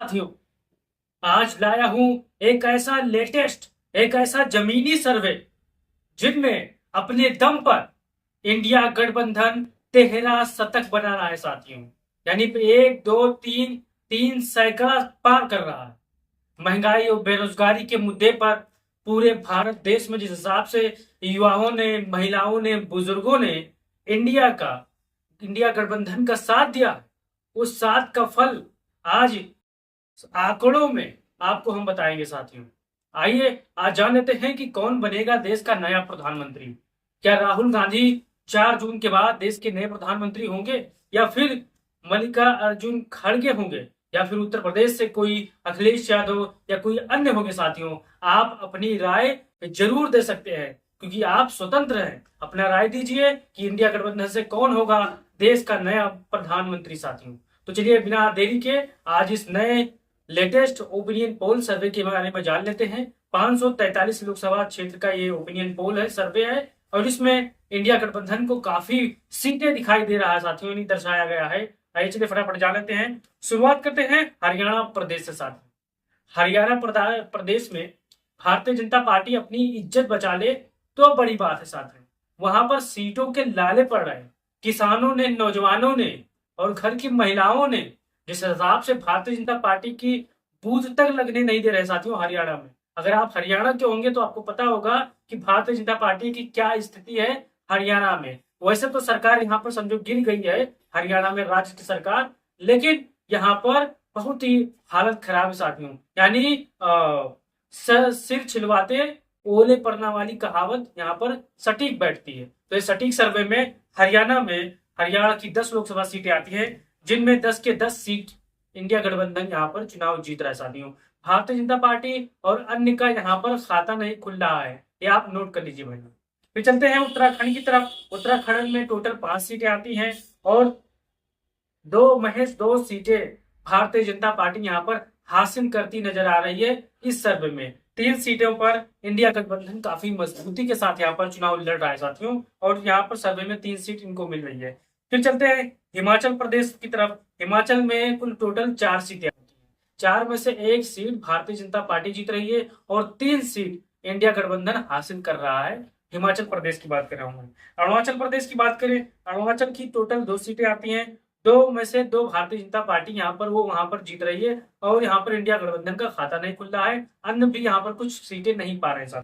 साथियों, आज लाया हूं एक ऐसा जमीनी सर्वे जिनमें अपने दम पर इंडिया गठबंधन तेहरा शतक बना रहा है साथियों। यानी एक दो तीन तीन सैकड़ा पार कर रहा है। महंगाई और बेरोजगारी के मुद्दे पर पूरे भारत देश में जिस हिसाब से युवाओं ने, महिलाओं ने, बुजुर्गों ने इंडिया गठबंधन का साथ दिया, उस साथ का फल आज आंकड़ों में आपको हम बताएंगे साथियों। आइए आज जान लेते हैं कि कौन बनेगा देश का नया प्रधानमंत्री। क्या राहुल गांधी 4 जून के बाद देश के नए प्रधानमंत्री होंगे, या फिर मल्लिकार्जुन खड़गे होंगे, या फिर उत्तर प्रदेश से कोई अखिलेश यादव या कोई अन्य होंगे साथियों। आप अपनी राय जरूर दे सकते हैं, क्योंकि आप स्वतंत्र हैं। अपना राय दीजिए कि इंडिया गठबंधन से कौन होगा देश का नया प्रधानमंत्री साथियों। तो चलिए बिना देरी के आज इस नए लेटेस्ट ओपिनियन पोल सर्वे के बारे में जान लेते हैं। 543 लोकसभा क्षेत्र का ये ओपिनियन पोल है, सर्वे है, और इसमें इंडिया गठबंधन को काफी सीटें दिखाई दे रहा है साथियों, नहीं दर्शाया गया है। आइए चलिए फटाफट जान लेते हैं। शुरुआत करते हैं हरियाणा प्रदेश से साथियों। हरियाणा प्रदेश में भारतीय जनता पार्टी अपनी इज्जत बचा ले तो बड़ी बात है साथियों। वहां पर सीटों के लाले पड़ रहे हैं। किसानों ने, नौजवानों ने और घर की महिलाओं ने जिस हिसाब से भारतीय जनता पार्टी की बूथ तक लगने नहीं दे रहे साथियों हरियाणा में। अगर आप हरियाणा के होंगे तो आपको पता होगा कि भारतीय जनता पार्टी की क्या स्थिति है हरियाणा में। वैसे तो सरकार यहाँ पर समझो गिर गई है हरियाणा में, राज्य की सरकार, लेकिन यहाँ पर बहुत ही हालत खराब है साथियों। यानी सिर छिलवाते ओले पड़ना वाली कहावत यहाँ पर सटीक बैठती है। तो इस सटीक सर्वे में हरियाणा की 10 लोकसभा सीटें आती हैं, जिनमें 10 के 10 सीट इंडिया गठबंधन यहाँ पर चुनाव जीत रहा है साथियों। भारतीय जनता पार्टी और अन्य का यहाँ पर खाता नहीं खुल रहा है, ये आप नोट कर लीजिए भाई। फिर चलते हैं उत्तराखंड की तरफ। उत्तराखंड में टोटल 5 सीटें आती हैं और महज दो सीटें भारतीय जनता पार्टी यहाँ पर हासिल करती नजर आ रही है। इस सर्वे में 3 सीटों पर इंडिया गठबंधन काफी मजबूती के साथ यहाँ पर चुनाव लड़ रहा है साथियों, और यहाँ पर सर्वे में 3 सीट इनको मिल रही है। फिर चलते हैं हिमाचल प्रदेश की तरफ। हिमाचल में कुल टोटल 4 सीटें आती हैं। 4 में से 1 सीट भारतीय जनता पार्टी जीत रही है और 3 सीट इंडिया गठबंधन हासिल कर रहा है। हिमाचल प्रदेश की बात कर रहा हूँ। अरुणाचल प्रदेश की बात करें, अरुणाचल की टोटल 2 सीटें आती हैं। 2 में से 2 भारतीय जनता पार्टी यहाँ पर वहां पर जीत रही है, और यहाँ पर इंडिया गठबंधन का खाता नहीं खुल रहा है। अन्य भी यहाँ पर कुछ सीटें नहीं पा रहे साथ।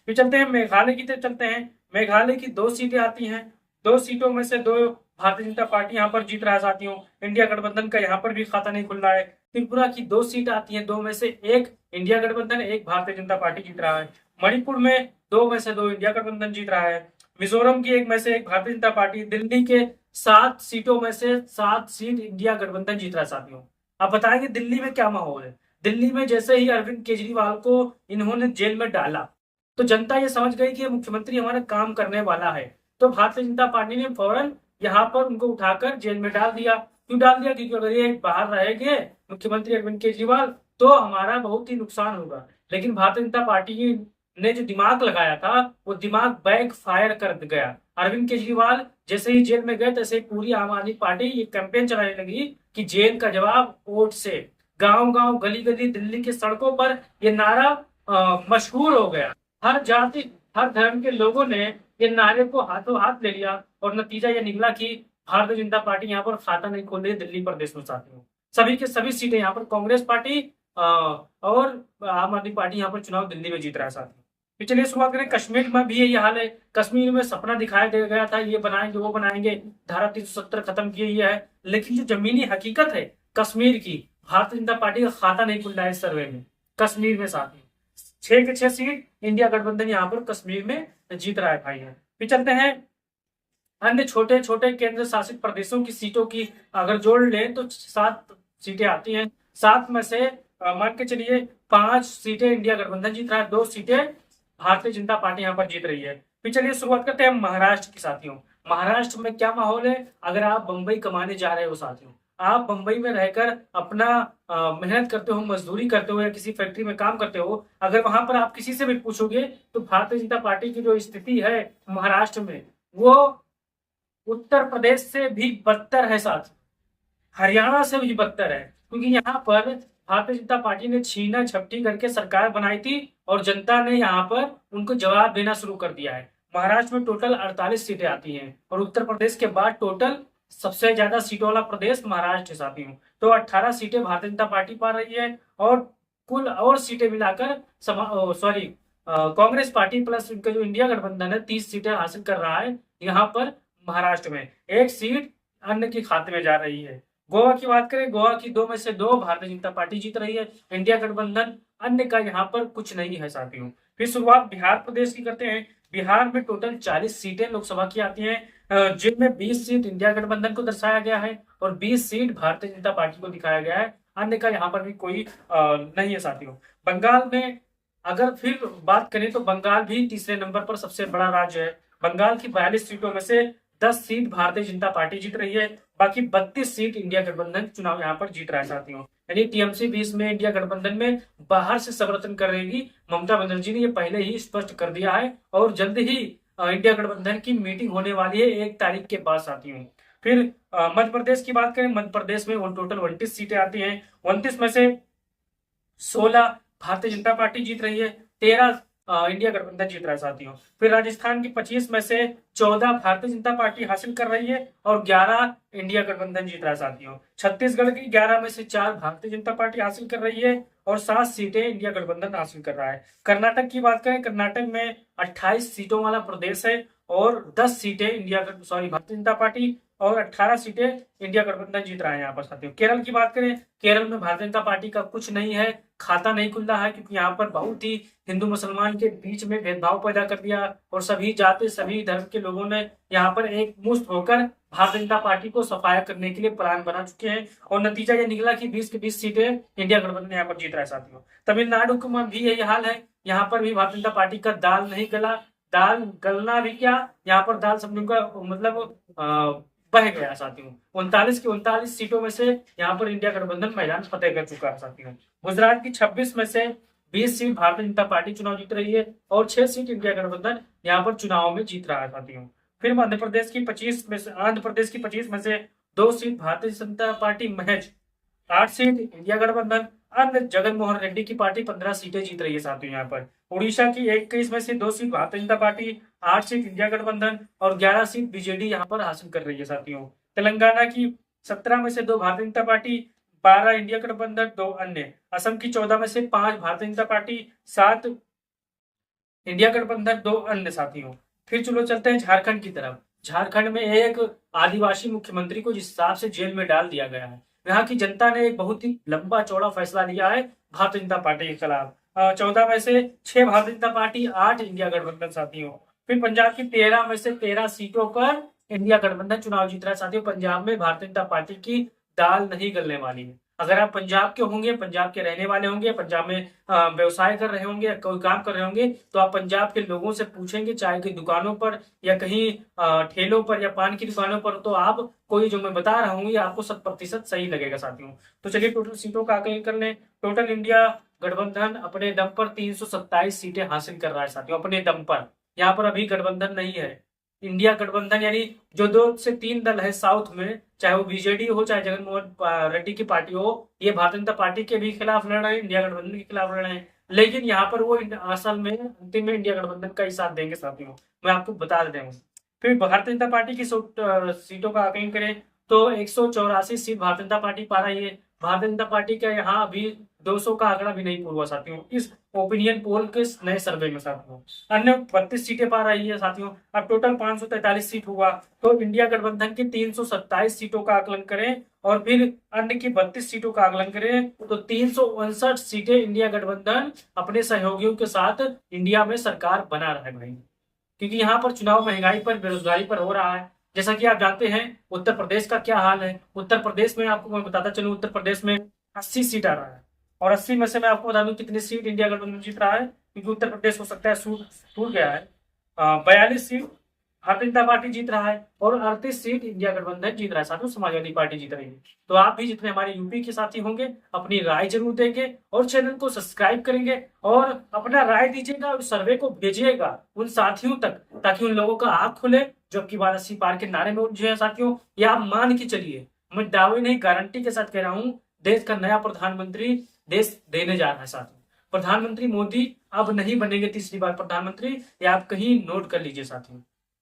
फिर चलते हैं मेघालय की तरफ चलते हैं। मेघालय की 2 सीटें आती हैं। 2 सीटों में से 2 भारतीय जनता पार्टी यहाँ पर जीत रहा है साथियों। इंडिया गठबंधन का यहाँ पर भी खाता नहीं खुल रहा है। त्रिपुरा की 2 सीट आती हैं। 2 में से 1 इंडिया गठबंधन, 1 भारतीय जनता पार्टी जीत रहा है। मणिपुर में 2 में से 2 इंडिया गठबंधन जीत रहा है। मिजोरम की 1 में से 1 भारतीय जनता पार्टी। दिल्ली के 7 सीटों में से 7 सीट इंडिया गठबंधन जीत रहा है साथियों। आप बताएंगे दिल्ली में क्या माहौल है। दिल्ली में जैसे ही अरविंद केजरीवाल को इन्होंने जेल में डाला तो जनता ये समझ गई कि मुख्यमंत्री हमारा काम करने वाला है, तो भारतीय जनता पार्टी ने फौरन यहाँ पर उनको उठाकर जेल में डाल दिया। क्यों डाल दिया? क्योंकि अगर ये बाहर रहेंगे मुख्यमंत्री अरविंद केजरीवाल तो हमारा बहुत ही नुकसान होगा। लेकिन भारतीय जनता पार्टी ने जो दिमाग लगाया था वो दिमाग बैक फायर कर गया। अरविंद केजरीवाल जैसे ही जेल में गए तैसे ही पूरी आम आदमी पार्टी ये कैंपेन चलाने लगी कि जेल का जवाब वोट से। गांव गांव, गली गली, दिल्ली की सड़कों पर ये नारा मशहूर हो गया। हर जाति, हर धर्म के लोगों ने ये नारे को हाथों हाथ ले लिया, और नतीजा ये निकला कि भारतीय जनता पार्टी यहाँ पर खाता नहीं खोल रही दिल्ली प्रदेश में साथियों। सभी के सभी सीटें यहाँ पर कांग्रेस पार्टी और आम आदमी पार्टी यहाँ पर चुनाव दिल्ली में जीत रहा है साथियों। फिर चलिए शुरुआत करें, कश्मीर में भी यही हाल है। कश्मीर में सपना दिखाया गया था ये बनाएंगे वो बनाएंगे, धारा 370 खत्म की है, लेकिन जो जमीनी हकीकत है कश्मीर की, भारतीय जनता पार्टी का खाता नहीं खुल रहा है इस सर्वे में। कश्मीर में साथियों 6 के 6 सीट इंडिया गठबंधन यहाँ पर कश्मीर में जीत रहा है भाई है। फिर चलते हैं अन्य छोटे छोटे केंद्र शासित प्रदेशों की सीटों की अगर जोड़ लें तो 7 सीटें आती हैं। 7 में से मान के चलिए 5 सीटें इंडिया गठबंधन जीत रहा है, 2 सीटें भारतीय जनता पार्टी यहाँ पर जीत रही है। फिर चलिए शुरुआत करते हैं महाराष्ट्र की साथियों। महाराष्ट्र में क्या माहौल है? अगर आप बंबई कमाने जा रहे हो साथियों, आप बंबई में रहकर अपना मेहनत करते हो, मजदूरी करते हो, या किसी फैक्ट्री में काम करते हो, अगर वहां पर आप किसी से भी पूछोगे तो भारतीय जनता पार्टी की जो स्थिति है महाराष्ट्र में वो उत्तर प्रदेश से भी बदतर है साथ, हरियाणा से भी बदतर है। क्योंकि यहाँ पर भारतीय जनता पार्टी ने छीना झपटी करके सरकार बनाई थी और जनता ने यहाँ पर उनको जवाब देना शुरू कर दिया है। महाराष्ट्र में टोटल 48 सीटें आती हैं और उत्तर प्रदेश के बाद टोटल सबसे ज्यादा सीटों वाला प्रदेश महाराष्ट्र साथी हूँ। तो 18 सीटें भारतीय जनता पार्टी पा रही है और कुल और सीटें मिलाकर कांग्रेस पार्टी प्लस उनका जो इंडिया गठबंधन है 30 सीटें हासिल कर रहा है यहाँ पर महाराष्ट्र में। एक सीट अन्य के खाते में जा रही है। गोवा की बात करें, गोवा की 2 में से 2 भारतीय जनता पार्टी जीत रही है, इंडिया गठबंधन अन्य का यहाँ पर कुछ नहीं है साथियों। फिर शुरुआत बिहार प्रदेश की करते हैं। बिहार में टोटल 40 सीटें लोकसभा की आती हैं, जिनमें 20 सीट इंडिया गठबंधन को दर्शाया गया है और 20 सीट भारतीय जनता पार्टी को दिखाया गया है। अन्य का यहाँ पर भी कोई नहीं है साथियों। बंगाल में अगर फिर बात करें तो बंगाल भी तीसरे नंबर पर सबसे बड़ा राज्य है। बंगाल की 42 सीटों में से 10 सीट भारतीय जनता पार्टी जीत रही है, बाकी 32 सीट इंडिया गठबंधन चुनाव यहाँ पर जीत रहा है साथियों। यानी टीएमसी भी इसमें इंडिया गठबंधन में बाहर से समर्थन कर रही। ममता बनर्जी ने ये पहले ही स्पष्ट कर दिया है और जल्द ही इंडिया गठबंधन की मीटिंग होने वाली है 1 तारीख के बाद साथियों। फिर मध्य प्रदेश की बात करें, मध्य प्रदेश में टोटल 29 सीटें आती हैं। 29 में से 16 भारतीय जनता पार्टी जीत रही है, 13 इंडिया गठबंधन जीत रहा है साथियों। फिर राजस्थान की 25 में से 14 भारतीय जनता पार्टी हासिल कर रही है और 11 इंडिया गठबंधन जीत रहा है साथियों। छत्तीसगढ़ की 11 में से 4 भारतीय जनता पार्टी हासिल कर रही है और 7 सीटें इंडिया गठबंधन हासिल कर रहा है। कर्नाटक की बात करें, कर्नाटक में 28 सीटों वाला प्रदेश है और 10 सीटें भारतीय जनता पार्टी और 18 सीटें इंडिया गठबंधन जीत रहा है यहाँ पर साथियों। केरल की बात करें, केरल में भारतीय जनता पार्टी का कुछ नहीं है, खाता नहीं खुल रहा है, क्योंकि यहाँ पर बहुत ही हिंदू मुसलमान के बीच में भेदभाव पैदा कर दिया और सभी जाति सभी धर्म के लोगों ने यहाँ पर एक मुश्त होकर भारतीय जनता पार्टी को सफाया करने के लिए प्लान बना चुके हैं और नतीजा ये निकला कि 20 की 20 सीटें इंडिया गठबंधन यहाँ पर जीत रहा है साथियों। तमिलनाडु में भी यही हाल है, यहाँ पर भी भारतीय जनता पार्टी का दाल नहीं गला, दाल गलना भी क्या, यहाँ पर दाल सब का मतलब बह गया साथियों। 39 की 39 सीटों में से यहाँ पर इंडिया गठबंधन मैदान फतेह कर चुका है साथियों। गुजरात की 26 में से 20 सीट भारतीय जनता पार्टी चुनाव जीत रही है और 6 सीट इंडिया गठबंधन यहाँ पर चुनाव में जीत रहा है साथियों। फिर आंध्र प्रदेश की 25 में से 2 सीट भारतीय जनता पार्टी महज, 8 सीट इंडिया गठबंधन, अन्य जगन मोहन रेड्डी की पार्टी 15 सीटें जीत रही है साथियों यहाँ पर। उड़ीसा की 21 में से 2 seat Bharatiya Janata party, 8 seat India गठबंधन और 11 सीट बीजेडी यहाँ पर हासिल कर रही है साथियों। तेलंगाना की 17 में से 2 भारतीय जनता पार्टी, 12 इंडिया गठबंधन, 2 अन्य। असम की 14 में से 5 भारतीय जनता पार्टी, 7 इंडिया गठबंधन, 2 अन्य साथियों। फिर चलो चलते हैं झारखंड की तरफ। झारखंड में एक आदिवासी मुख्यमंत्री को जिस हिसाब से जेल में डाल दिया गया है, यहाँ की जनता ने एक बहुत ही लंबा चौड़ा फैसला लिया है भारतीय जनता पार्टी के खिलाफ। 14 में से 6 भारतीय जनता पार्टी, 8 इंडिया गठबंधन साथियों। फिर पंजाब की 13 में से 13 सीटों पर इंडिया गठबंधन चुनाव जीत रहा है साथियों। पंजाब में भारतीय जनता पार्टी की दाल नहीं गलने वाली है। अगर आप पंजाब के होंगे, पंजाब के रहने वाले होंगे, पंजाब में व्यवसाय कर रहे होंगे, कोई काम कर रहे होंगे, तो आप पंजाब के लोगों से पूछेंगे, चाहे कि दुकानों पर या कहीं ठेलों पर या पान की दुकानों पर, तो आप कोई जो मैं बता रहा हूँ ये आपको 100% सही लगेगा साथियों। तो चलिए टोटल सीटों का आकलन कर लें। टोटल इंडिया गठबंधन अपने दम पर 327 सीटें हासिल कर रहा है साथियों, अपने दम पर। यहाँ पर अभी गठबंधन नहीं है। इंडिया गठबंधन यानी जो 2 से 3 दल है साउथ में, चाहे वो बीजेडी हो चाहे जगनमोहन रेड्डी की पार्टी हो, ये भारतीय जनता पार्टी के भी खिलाफ लड़ रहे हैं, इंडिया गठबंधन के खिलाफ लड़ रहे हैं। लेकिन यहाँ पर वो असल में अंतिम में इंडिया गठबंधन का ही साथ देंगे साथियों, मैं आपको बता देता हूँ। फिर भारतीय जनता पार्टी की सीटों का आकलन करें तो 184 सीट भारतीय जनता पार्टी पा रही है। भारतीय जनता पार्टी का यहाँ अभी 200 का आंकड़ा भी नहीं पूरा हुआ साथियों, इस ओपिनियन पोल के नए सर्वे में साथियों। अन्य 32 सीटें पा रही है साथियों। अब टोटल 543 सीट हुआ, तो इंडिया गठबंधन की 327 सीटों का आकलन करें और फिर अन्य की 32 सीटों का आकलन करें तो 359 सीटें इंडिया गठबंधन अपने सहयोगियों के साथ इंडिया में सरकार बना रहा है भाई। क्योंकि यहाँ पर चुनाव महंगाई पर, बेरोजगारी पर हो रहा है। जैसा कि आप जानते हैं उत्तर प्रदेश का क्या हाल है। उत्तर प्रदेश में आपको मैं बताता चलूं, उत्तर प्रदेश में 80 सीट आ रहा है और 80 में से मैं आपको बता दूं कितनी सीट इंडिया गठबंधन जीत रहा है, क्योंकि उत्तर प्रदेश हो सकता है छूट गया है। 42 सीट भारतीय जनता पार्टी जीत रहा है और 38 सीट इंडिया गठबंधन जीत रहा है साथियों, समाजवादी पार्टी जीत रही है। तो आप भी जितने हमारे यूपी के साथी होंगे अपनी राय जरूर देंगे और चैनल को सब्सक्राइब करेंगे और अपना राय दीजिएगा और सर्वे को भेजिएगा उन साथियों तक, ताकि उन लोगों का आंख खुले जो कि 80 पार के नारे में उलझे हैं साथियों। या आप मान के चलिए, मैं दावे नहीं गारंटी के साथ कह रहा हूँ, देश का नया प्रधानमंत्री देश देने जा रहा है साथियों। प्रधानमंत्री मोदी अब नहीं बनेंगे तीसरी बार प्रधानमंत्री, ये आप कहीं नोट कर लीजिए साथियों।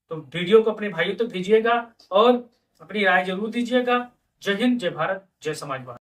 तो वीडियो को अपने भाइयों तक भेजिएगा और अपनी राय जरूर दीजिएगा। जय हिंद, जय भारत, जय समाजवाद।